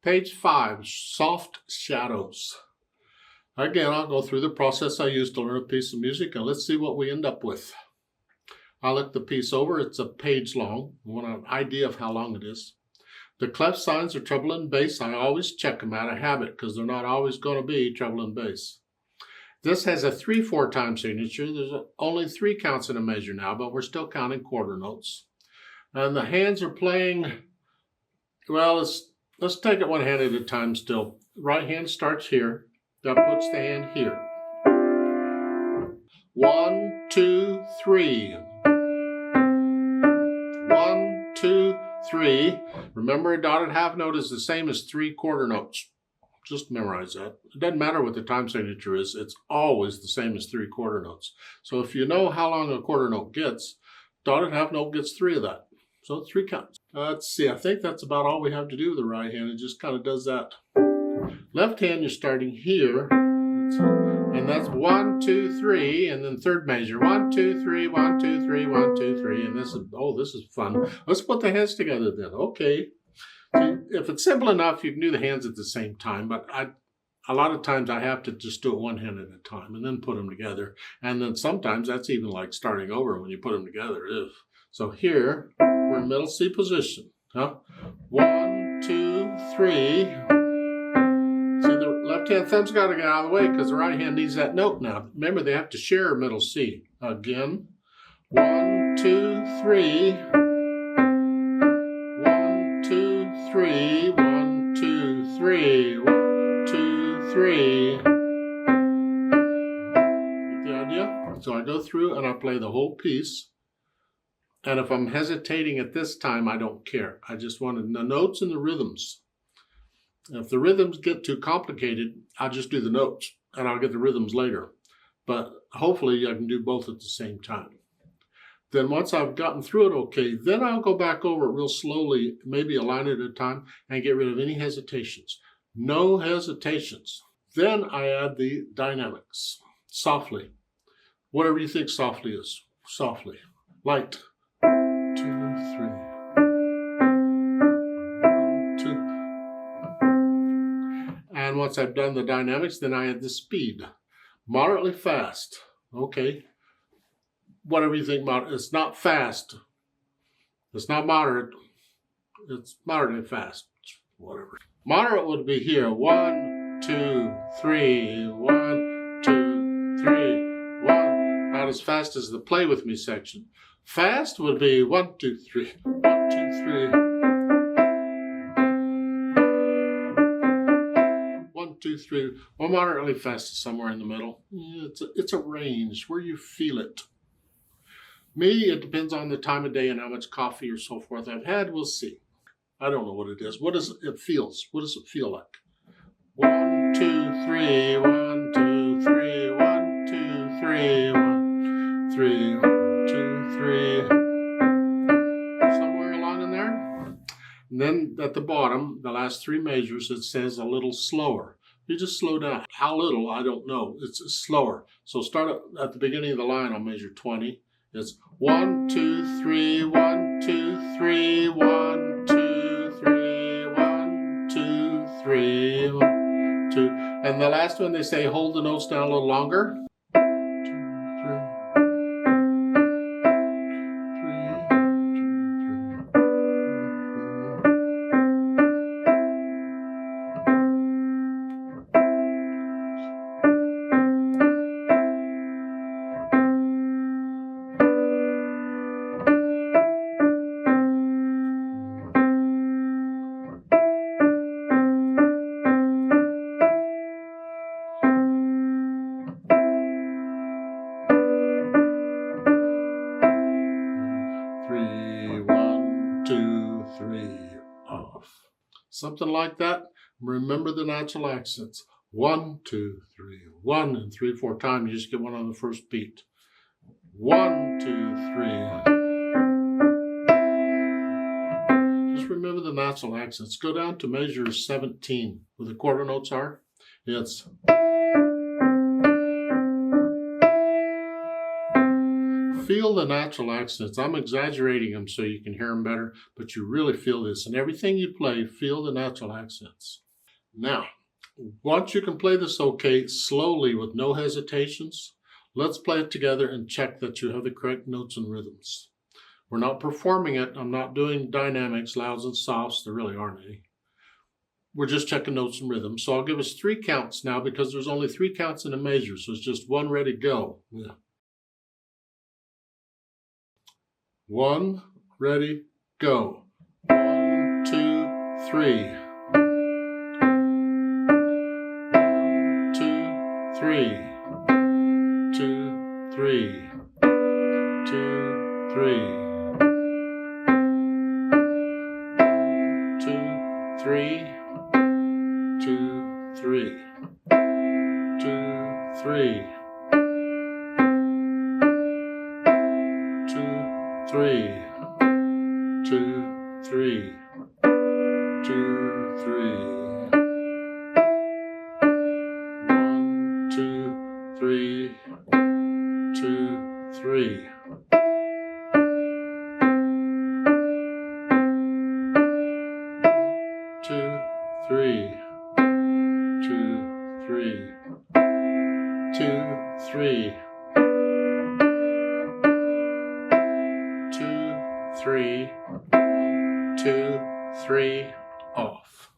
Page 5, Soft Shadows. Again, I'll go through the process I used to learn a piece of music, and let's see what we end up with. I look the piece over. It's a page long. I want an idea of how long it is. The clef signs are treble and bass. I always check them out of habit because they're not always going to be treble and bass. This has a 3/4 time signature. There's only 3 counts in a measure now, but we're still counting quarter notes. And the hands are playing, well, let's take it one hand at a time still. Right hand starts here. That puts the hand here. 1, 2, 3. 1, 2, 3. Remember, a dotted half note is the same as 3 quarter notes. Just memorize that. It doesn't matter what the time signature is. It's always the same as 3 quarter notes. So if you know how long a quarter note gets, dotted half note gets 3 of that. So 3 counts. Let's see. I think that's about all we have to do with the right hand. It just kind of does that. Left hand, you're starting here. And that's 1, 2, 3. And then third measure. 1, 2, 3, 1, 2, 3, 1, 2, 3. And this is fun. Let's put the hands together then. Okay. See, if it's simple enough, you can do the hands at the same time. But a lot of times I have to just do it one hand at a time and then put them together. And then sometimes that's even like starting over when you put them together. Ugh. So here, we're in middle C position. 1, 2, 3. See, the left hand thumb's got to get out of the way because the right hand needs that note now. Remember, they have to share middle C. Again, 1, 2, 3. 1, 2, 3. 1, 2, 3. 1, 2, 3. Get the idea? So I go through and I play the whole piece. And if I'm hesitating at this time, I don't care. I just want the notes and the rhythms. If the rhythms get too complicated, I'll just do the notes and I'll get the rhythms later. But hopefully I can do both at the same time. Then once I've gotten through it okay, then I'll go back over it real slowly, maybe a line at a time, and get rid of any hesitations. No hesitations. Then I add the dynamics. Softly. Whatever you think softly is. Softly. Light. 2, 3. 2. And once I've done the dynamics, then I add the speed. Moderately fast. Okay. Whatever you think about it. It's not fast. It's not moderate. It's moderately fast. Whatever. Moderate would be here. 1, 2, 3. 1, 2, 3. 1. Not as fast as the play with me section. Fast would be 1, 2, 3. 1, 2, 3. 1, 2, 3. Well, moderately fast is somewhere in the middle. It's a range where you feel it. Me, it depends on the time of day and how much coffee or so forth I've had. We'll see. I don't know what it is. What does it feels? What does it feel like? 1, 2, 3. 1, 2, 3. 1, 2, 3. 1, 3. 2, 3. Somewhere along in there. And then at the bottom, the last 3 measures, it says a little slower. You just slow down. How little, I don't know. It's slower. So start at the beginning of the line, I'll measure 20. It's 1, 2, 3, 1, 2, 3, 1, 2, 3, 1, 2, 3, 1, 2. And the last one, they say hold the notes down a little longer. 2, 3. Something like that. Remember the natural accents. 1, 2, 3. 1 and 3, 4 times. You just get one on the first beat. 1, 2, 3. Just remember the natural accents. Go down to measure 17, where the quarter notes are. It's feel the natural accents. I'm exaggerating them so you can hear them better, but you really feel this. And everything you play, feel the natural accents. Now, once you can play this okay, slowly with no hesitations, let's play it together and check that you have the correct notes and rhythms. We're not performing it. I'm not doing dynamics, louds and softs. There really aren't any. We're just checking notes and rhythms. So I'll give us 3 counts now because there's only 3 counts in a measure. So it's just 1, ready, go. Yeah. 1, ready, go. 1, 2, 3. 1, 2, 3. 2, 3. 2, 3. 2, 3. 2, 3. 2, 3. 2, 3. 2, 3. 2, 3. 1, 2, 3. 2, 3. 2, 3. 2, 3. 2, 3. 2, 3. 2, 3. Off.